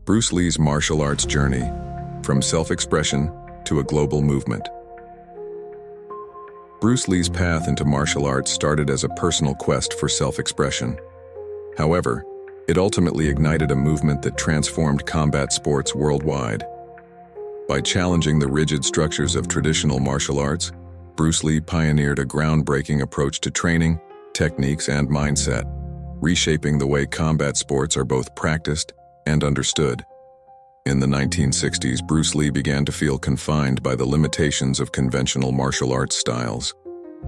Bruce Lee's martial arts journey, from self-expression to a global movement. Bruce Lee's path into martial arts started as a personal quest for self-expression. However, it ultimately ignited a movement that transformed combat sports worldwide. By challenging the rigid structures of traditional martial arts, Bruce Lee pioneered a groundbreaking approach to training, techniques, and mindset, reshaping the way combat sports are both practiced and understood. In the 1960s, Bruce Lee began to feel confined by the limitations of conventional martial arts styles.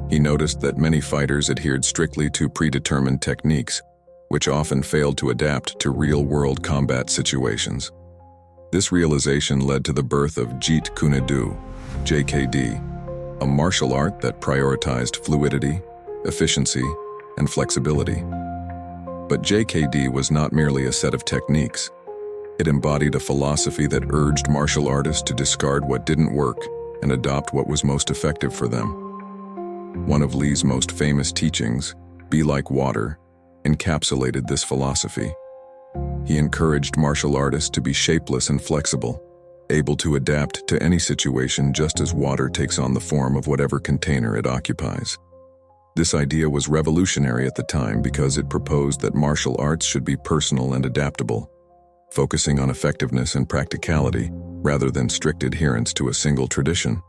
He noticed that many fighters adhered strictly to predetermined techniques, which often failed to adapt to real-world combat situations. This realization led to the birth of Jeet Kune Do, JKD, a martial art that prioritized fluidity, efficiency, and flexibility. But JKD was not merely a set of techniques. It embodied a philosophy that urged martial artists to discard what didn't work and adopt what was most effective for them. One of Lee's most famous teachings, "Be like water," encapsulated this philosophy. He encouraged martial artists to be shapeless and flexible, able to adapt to any situation just as water takes on the form of whatever container it occupies. This idea was revolutionary at the time because it proposed that martial arts should be personal and adaptable, focusing on effectiveness and practicality rather than strict adherence to a single tradition.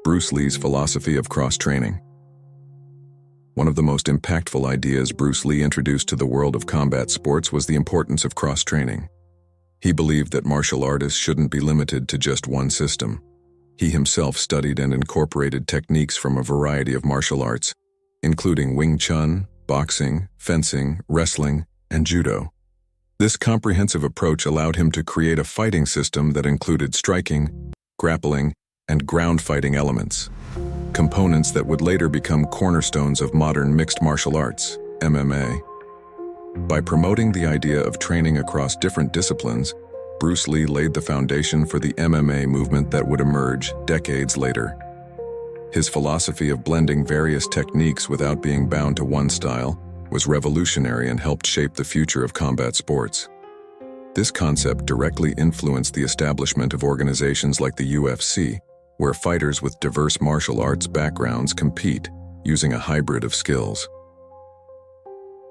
Bruce Lee's philosophy of cross-training. One of the most impactful ideas Bruce Lee introduced to the world of combat sports was the importance of cross-training. He believed that martial artists shouldn't be limited to just one system. He himself studied and incorporated techniques from a variety of martial arts, including Wing Chun, boxing, fencing, wrestling, and judo. This comprehensive approach allowed him to create a fighting system that included striking, grappling, and ground fighting elements, components that would later become cornerstones of modern mixed martial arts, MMA. By promoting the idea of training across different disciplines, Bruce Lee laid the foundation for the MMA movement that would emerge decades later. His philosophy of blending various techniques without being bound to one style was revolutionary and helped shape the future of combat sports. This concept directly influenced the establishment of organizations like the UFC, where fighters with diverse martial arts backgrounds compete using a hybrid of skills.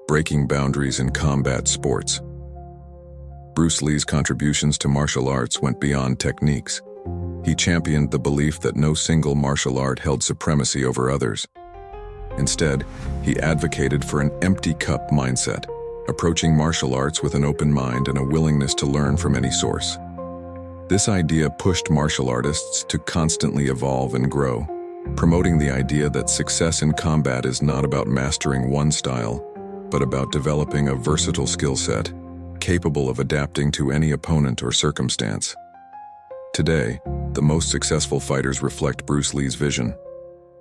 Breaking boundaries in combat sports. Bruce Lee's contributions to martial arts went beyond techniques. He championed the belief that no single martial art held supremacy over others. Instead, he advocated for an empty cup mindset, approaching martial arts with an open mind and a willingness to learn from any source. This idea pushed martial artists to constantly evolve and grow, promoting the idea that success in combat is not about mastering one style, but about developing a versatile skill set, capable of adapting to any opponent or circumstance. Today, the most successful fighters reflect Bruce Lee's vision.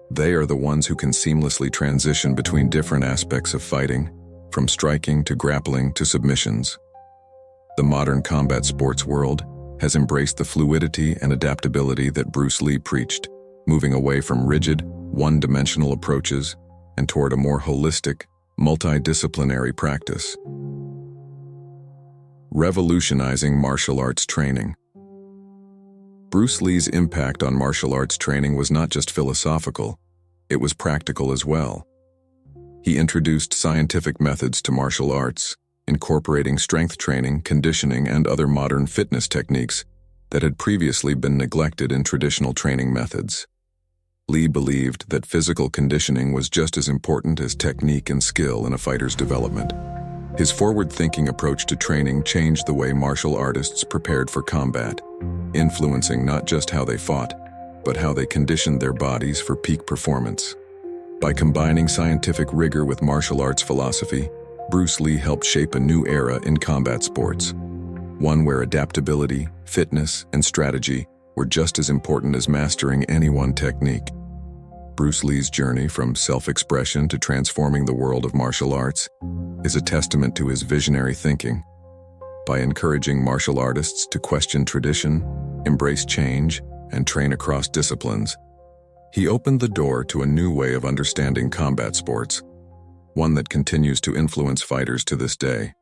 They are the ones who can seamlessly transition between different aspects of fighting, from striking to grappling to submissions. The modern combat sports world has embraced the fluidity and adaptability that Bruce Lee preached, moving away from rigid, one-dimensional approaches and toward a more holistic, multidisciplinary practice. Revolutionizing martial arts training. Bruce Lee's impact on martial arts training was not just philosophical, it was practical as well. He introduced scientific methods to martial arts, incorporating strength training, conditioning, and other modern fitness techniques that had previously been neglected in traditional training methods. Lee believed that physical conditioning was just as important as technique and skill in a fighter's development. His forward-thinking approach to training changed the way martial artists prepared for combat, influencing not just how they fought, but how they conditioned their bodies for peak performance. By combining scientific rigor with martial arts philosophy, Bruce Lee helped shape a new era in combat sports, one where adaptability, fitness, and strategy were just as important as mastering any one technique. Bruce Lee's journey from self-expression to transforming the world of martial arts is a testament to his visionary thinking. By encouraging martial artists to question tradition, embrace change, and train across disciplines, he opened the door to a new way of understanding combat sports, one that continues to influence fighters to this day.